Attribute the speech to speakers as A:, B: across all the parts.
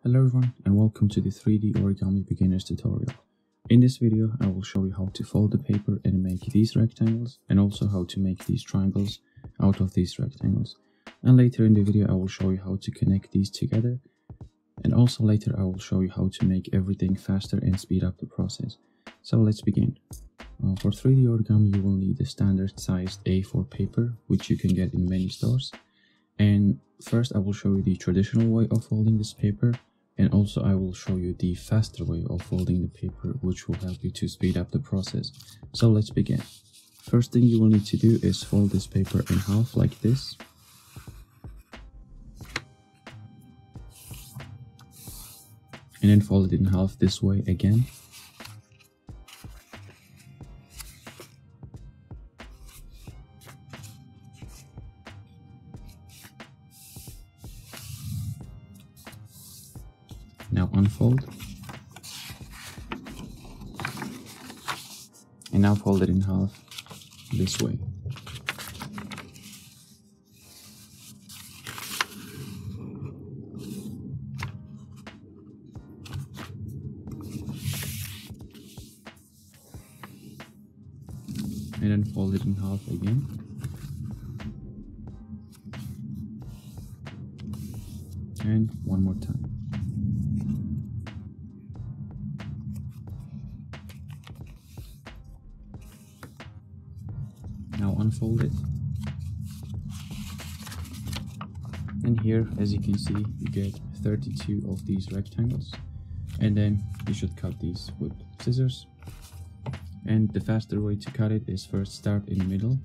A: Hello everyone and welcome to the 3D Origami Beginners tutorial. In this video I will show you how to fold the paper and make these rectangles, and also how to make these triangles out of these rectangles. And later in the video I will show you how to connect these together, and also later I will show you how to make everything faster and speed up the process. So let's begin. For 3D origami you will need a standard sized A4 paper, which you can get in many stores. And first I will show you the traditional way of folding this paper, and also I will show you the faster way of folding the paper, which will help you to speed up the process. So let's begin. First thing you will need to do is fold this paper in half like this. And then fold it in half this way again. Now unfold, and now fold it in half this way. And then fold it in half again. And one more time. Now unfold it, and here, as you can see, you get 32 of these rectangles, and then you should cut these with scissors. And the faster way to cut it is first start in the middle,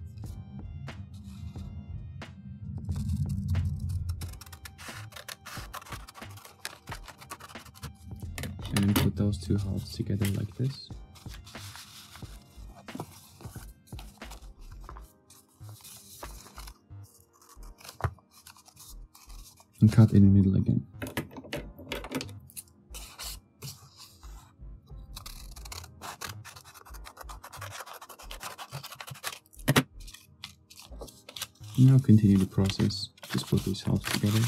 A: and then put those two halves together like this. And cut in the middle again. Now continue the process. Just put these halves together.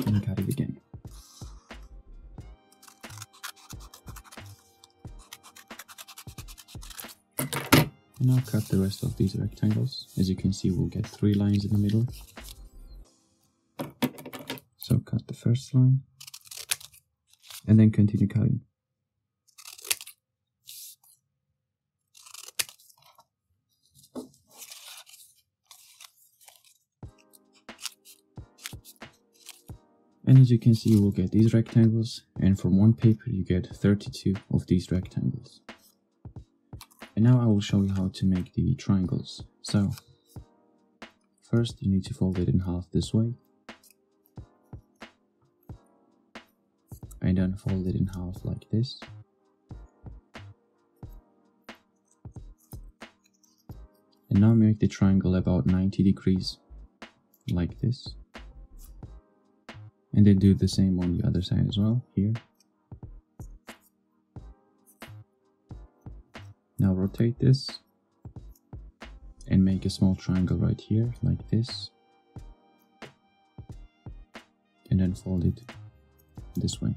A: And cut it again. And now cut the rest of these rectangles. As you can see, we'll get 3 lines in the middle. So cut the first line, and then continue cutting. And as you can see, we'll get these rectangles, and from one paper you get 32 of these rectangles. And now I will show you how to make the triangles. So first you need to fold it in half this way, and then fold it in half like this. And now make the triangle about 90 degrees like this, and then do the same on the other side as well, here. Now rotate this and make a small triangle right here like this, and then fold it this way.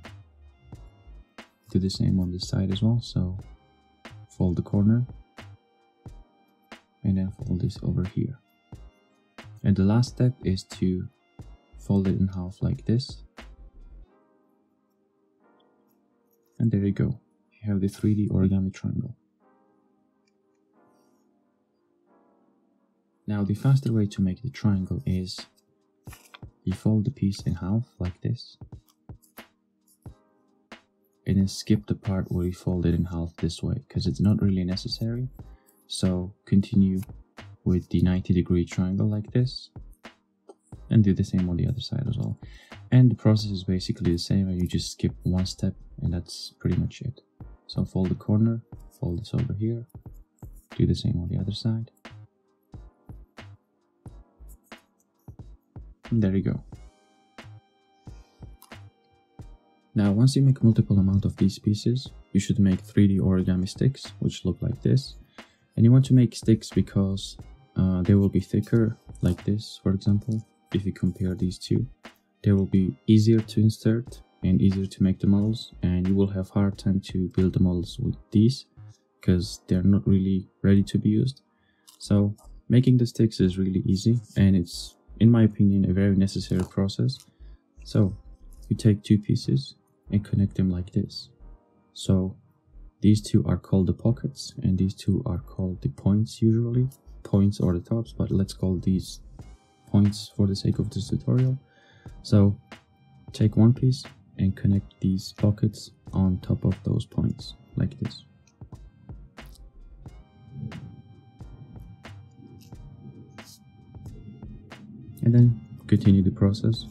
A: Do the same on this side as well, so fold the corner and then fold this over here. And the last step is to fold it in half like this, and there you go. You have the 3D origami triangle. Now the faster way to make the triangle is you fold the piece in half like this, and then skip the part where you fold it in half this way, because it's not really necessary. So continue with the 90-degree triangle like this, and do the same on the other side as well. And the process is basically the same, you just skip one step, and that's pretty much it. So fold the corner, fold this over here, do the same on the other side. And there you go. Now once you make multiple amount of these pieces, you should make 3D origami sticks, which look like this. And you want to make sticks because they will be thicker, like this, for example. If you compare these two, they will be easier to insert and easier to make the models, and you will have hard time to build the models with these because they're not really ready to be used. So making the sticks is really easy, and it's, in my opinion, a very necessary process. So you take two pieces and connect them like this. So these two are called the pockets, and these two are called the points, usually points or the tops, but let's call these points for the sake of this tutorial. So take one piece and connect these pockets on top of those points like this. And then continue the process.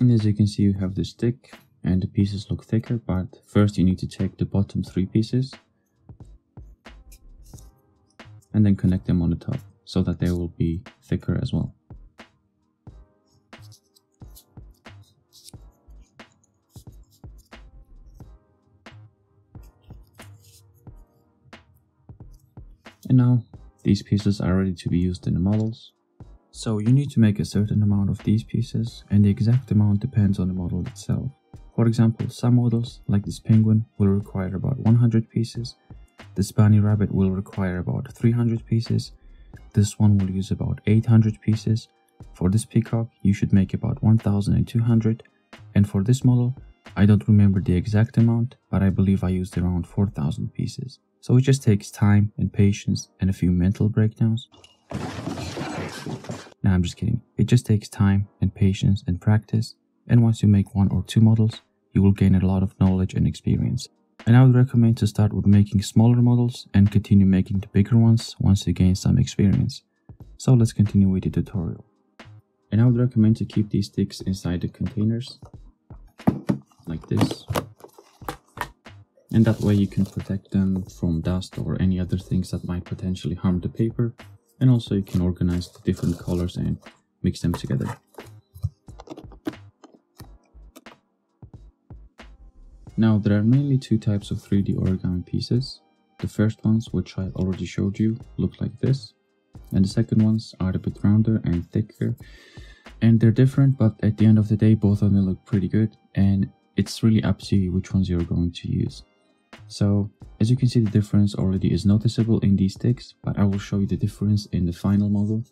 A: And as you can see, you have the stick and the pieces look thicker, but first you need to take the bottom three pieces and then connect them on the top so that they will be thicker as well. And now these pieces are ready to be used in the models. So you need to make a certain amount of these pieces, and the exact amount depends on the model itself. For example, some models, like this penguin, will require about 100 pieces. This bunny rabbit will require about 300 pieces. This one will use about 800 pieces. For this peacock, you should make about 1200. And for this model, I don't remember the exact amount, but I believe I used around 4000 pieces. So it just takes time and patience and a few mental breakdowns. No, I'm just kidding. It just takes time and patience and practice, and once you make one or two models, you will gain a lot of knowledge and experience. And I would recommend to start with making smaller models and continue making the bigger ones once you gain some experience. So let's continue with the tutorial. And I would recommend to keep these sticks inside the containers, like this. And that way you can protect them from dust or any other things that might potentially harm the paper. And also you can organize the different colors and mix them together. Now there are mainly two types of 3D origami pieces. The first ones, which I already showed you, look like this. And the second ones are a bit rounder and thicker. And they're different, but at the end of the day, both of them look pretty good. And it's really up to you which ones you're going to use. So as you can see, the difference already is noticeable in these sticks, but I will show you the difference in the final model.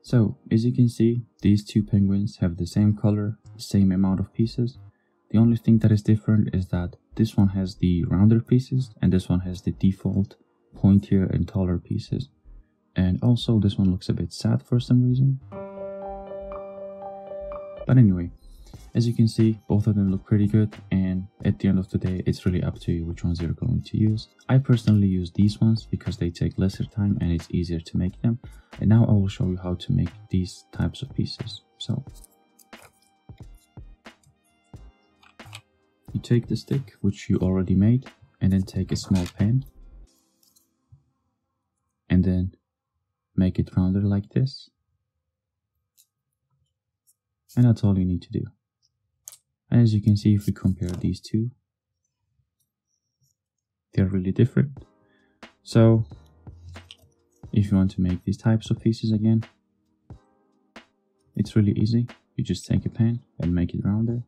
A: So as you can see, these two penguins have the same color, the same amount of pieces. The only thing that is different is that this one has the rounder pieces and this one has the default pointier and taller pieces. And also this one looks a bit sad for some reason. But anyway, as you can see, both of them look pretty good, and at the end of the day, it's really up to you which ones you're going to use. I personally use these ones because they take lesser time and it's easier to make them. And now I will show you how to make these types of pieces. So you take the stick, which you already made, and then take a small pen and then make it rounder like this. And that's all you need to do. And as you can see, if we compare these two, they're really different. So if you want to make these types of pieces again, it's really easy. You just take a pen and make it rounder,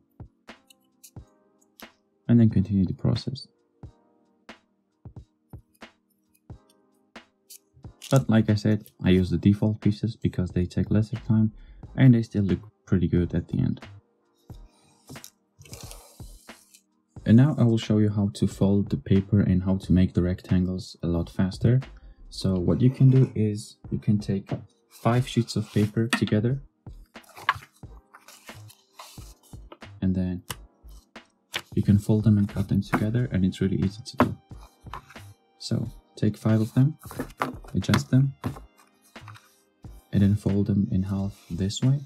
A: and then continue the process. But like I said, I use the default pieces because they take lesser time and they still look pretty good at the end. And now I will show you how to fold the paper and how to make the rectangles a lot faster. So what you can do is you can take 5 sheets of paper together and then you can fold them and cut them together, and it's really easy to do. So take 5 of them, adjust them, and then fold them in half this way.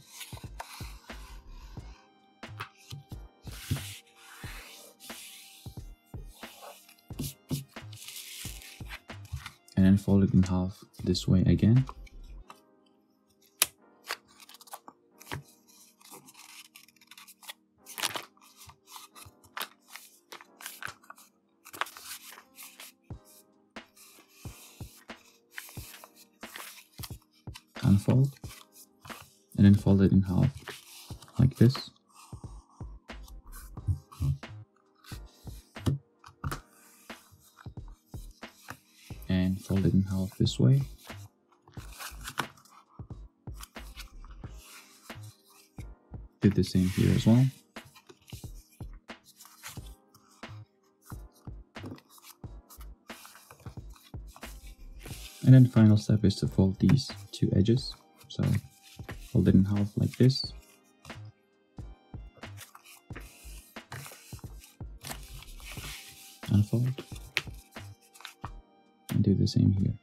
A: And then fold it in half this way again. Unfold, and then fold it in half like this. And fold it in half this way. Do the same here as well. And then final step is to fold these 2 edges. So fold it in half like this. Unfold. And do the same here.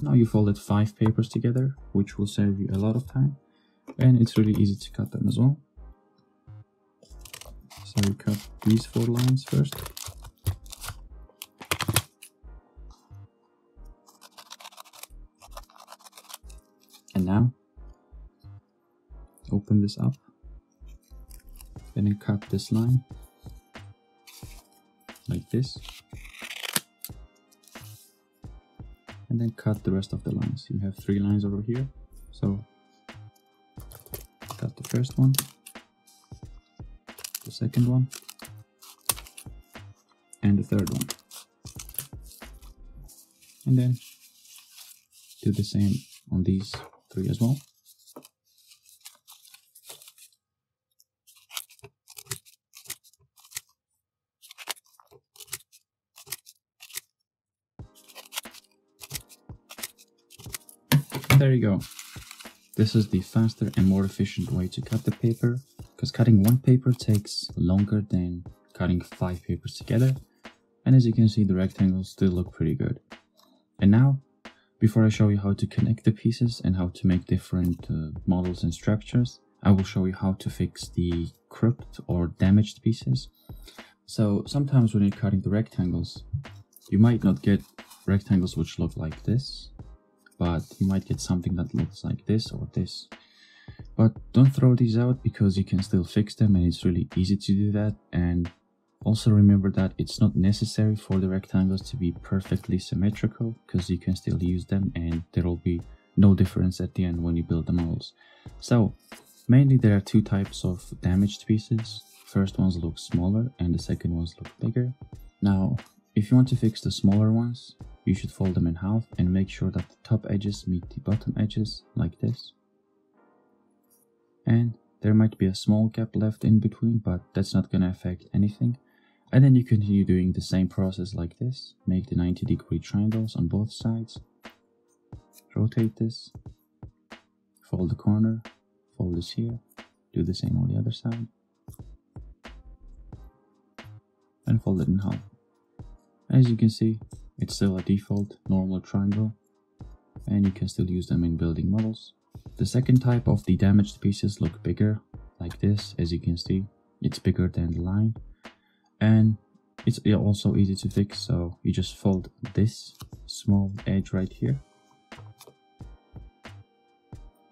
A: Now you folded 5 papers together, which will save you a lot of time. And it's really easy to cut them as well. So you cut these 4 lines first. And now, open this up. And then cut this line. Like this. And then cut the rest of the lines. You have 3 lines over here. So, cut the first one. The second one, and the third one, and then do the same on these 3 as well. And there you go. This is the faster and more efficient way to cut the paper, because cutting 1 paper takes longer than cutting 5 papers together. And as you can see, the rectangles still look pretty good. And now, before I show you how to connect the pieces and how to make different models and structures, I will show you how to fix the crooked or damaged pieces. So sometimes when you're cutting the rectangles, you might not get rectangles which look like this, but you might get something that looks like this or this. But don't throw these out, because you can still fix them, and it's really easy to do that. And also remember that it's not necessary for the rectangles to be perfectly symmetrical, because you can still use them and there will be no difference at the end when you build the models. So mainly there are 2 types of damaged pieces. First ones look smaller and the second ones look bigger. Now if you want to fix the smaller ones, you should fold them in half and make sure that the top edges meet the bottom edges like this. And there might be a small gap left in between, but that's not going to affect anything. And then you continue doing the same process like this. Make the 90-degree triangles on both sides. Rotate this. Fold the corner. Fold this here. Do the same on the other side. And fold it in half. As you can see, it's still a default normal triangle, and you can still use them in building models. The second type of the damaged pieces look bigger, like this. As you can see, it's bigger than the line, and it's also easy to fix. So you just fold this small edge right here,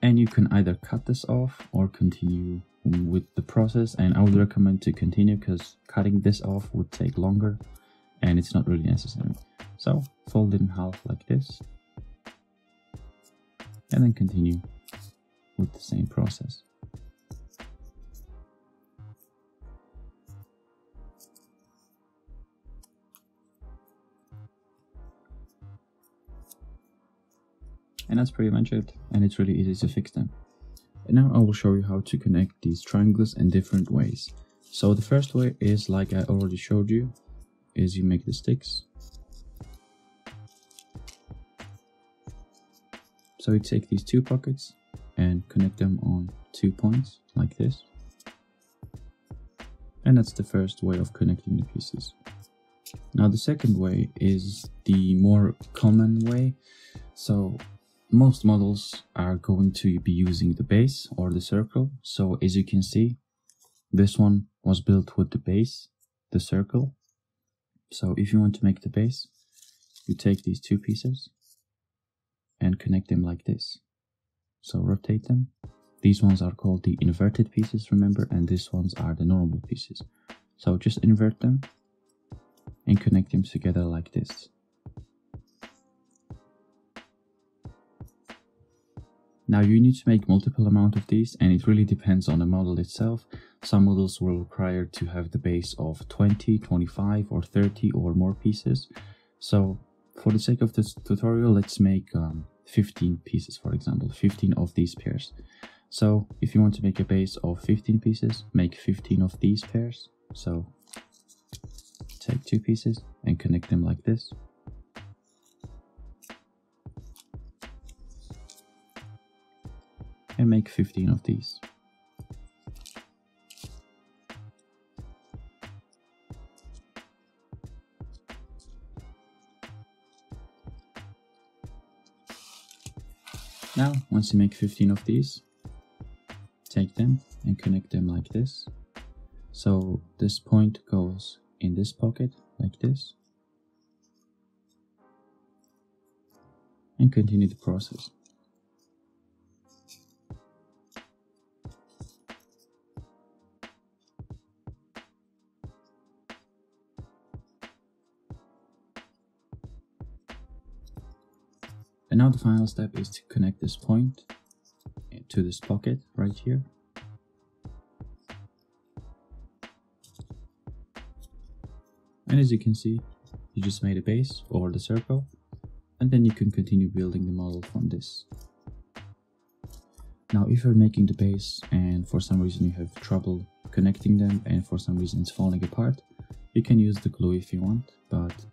A: and you can either cut this off or continue with the process. And I would recommend to continue, because cutting this off would take longer and it's not really necessary. So fold it in half like this, and then continue with the same process. And that's pretty much it, and it's really easy to fix them. And now I will show you how to connect these triangles in different ways. So the first way is, like I already showed you, is you make the sticks. So you take these 2 pockets and connect them on 2 points like this. And that's the first way of connecting the pieces. Now the second way is the more common way. So most models are going to be using the base or the circle. So as you can see, this one was built with the base, the circle. So if you want to make the base, you take these two pieces and connect them like this. So rotate them. These ones are called the inverted pieces, remember, and these ones are the normal pieces. So just invert them and connect them together like this. Now you need to make multiple amount of these, and it really depends on the model itself. Some models will require to have the base of 20, 25 or 30 or more pieces. So for the sake of this tutorial, let's make 15 pieces, for example, 15 of these pairs. So if you want to make a base of 15 pieces, make 15 of these pairs. So take two pieces and connect them like this. And make 15 of these. Now, once you make 15 of these, take them and connect them like this. So this point goes in this pocket like this. And continue the process. And now the final step is to connect this point to this pocket right here. And as you can see, you just made a base or the circle, and then you can continue building the model from this. Now if you're making the base and for some reason you have trouble connecting them and for some reason it's falling apart, you can use the glue if you want, but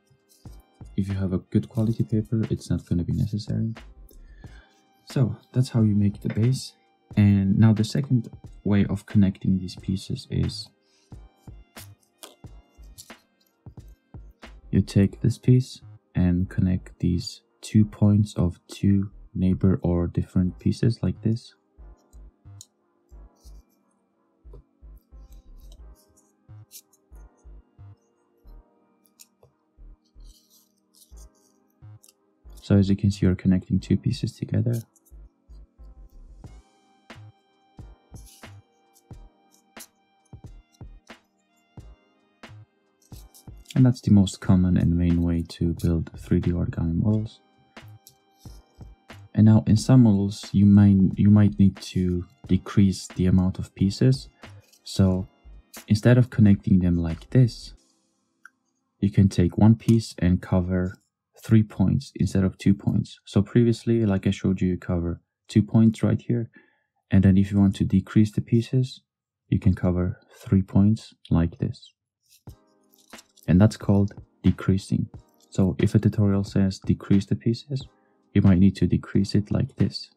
A: if you have a good quality paper, it's not going to be necessary. So that's how you make the base. And now the second way of connecting these pieces is you take this piece and connect these 2 points of two neighbor or different pieces like this. So as you can see, you're connecting two pieces together. And that's the most common and main way to build 3D origami models. And now in some models, you might need to decrease the amount of pieces. So instead of connecting them like this, you can take one piece and cover 3 points instead of 2 points. So previously, like I showed you, you cover 2 points right here. And then if you want to decrease the pieces, you can cover 3 points like this. And that's called decreasing. So if a tutorial says decrease the pieces, you might need to decrease it like this.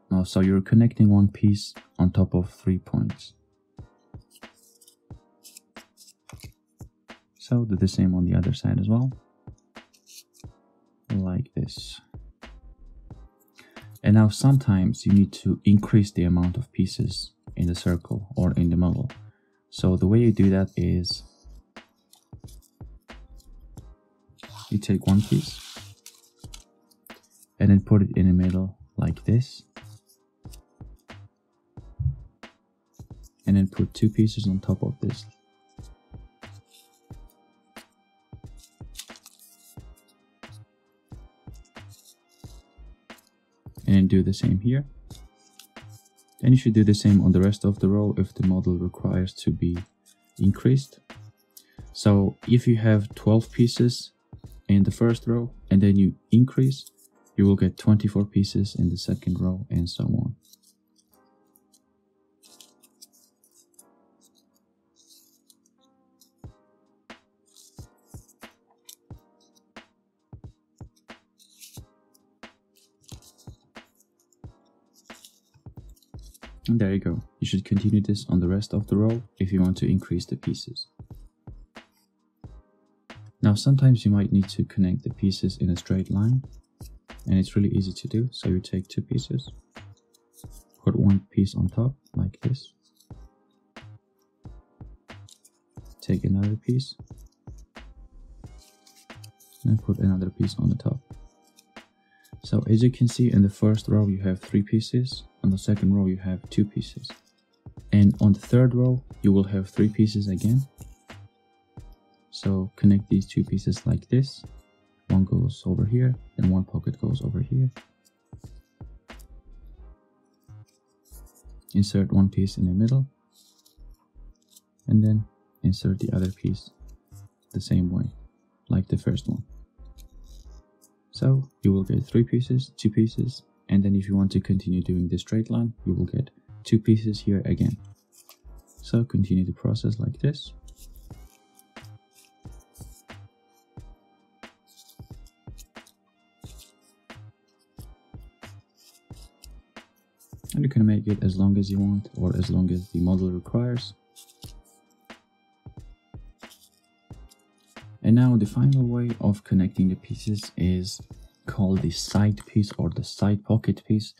A: Now, so you're connecting one piece on top of 3 points. So do the same on the other side as well. Like this. And now sometimes you need to increase the amount of pieces in the circle or in the model. So the way you do that is you take one piece and then put it in the middle like this, and then put two pieces on top of this. And then do the same here. And you should do the same on the rest of the row if the model requires to be increased. So if you have 12 pieces in the first row and then you increase, you will get 24 pieces in the second row and so on. And there you go. You should continue this on the rest of the row if you want to increase the pieces. Now sometimes you might need to connect the pieces in a straight line, and it's really easy to do. So you take two pieces, put one piece on top like this, take another piece, and put another piece on the top. So as you can see, in the first row you have 3 pieces, on the second row you have 2 pieces, and on the third row you will have 3 pieces again. So connect these 2 pieces like this. One goes over here and one pocket goes over here. Insert one piece in the middle and then insert the other piece the same way like the first one. So you will get 3 pieces, 2 pieces, and then if you want to continue doing the straight line, you will get 2 pieces here again. So continue the process like this. And you can make it as long as you want or as long as the model requires. And now the final way of connecting the pieces is called the side piece or the side pocket piece.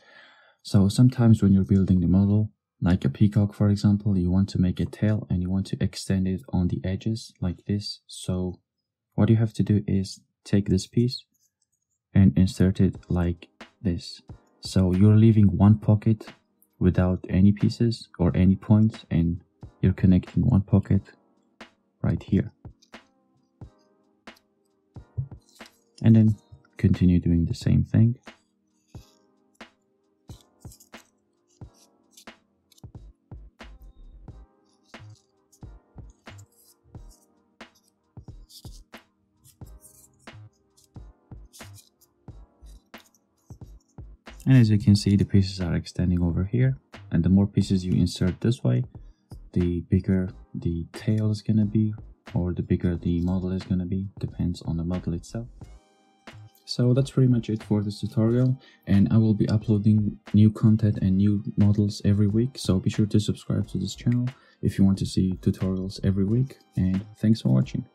A: So sometimes when you're building the model, like a peacock for example, you want to make a tail and you want to extend it on the edges like this. So what you have to do is take this piece and insert it like this. So you're leaving one pocket without any pieces or any points, and you're connecting one pocket right here. And then continue doing the same thing. And as you can see, the pieces are extending over here, and the more pieces you insert this way, the bigger the tail is gonna be, or the bigger the model is gonna be, depends on the model itself. So that's pretty much it for this tutorial, and I will be uploading new content and new models every week, so be sure to subscribe to this channel if you want to see tutorials every week, and thanks for watching.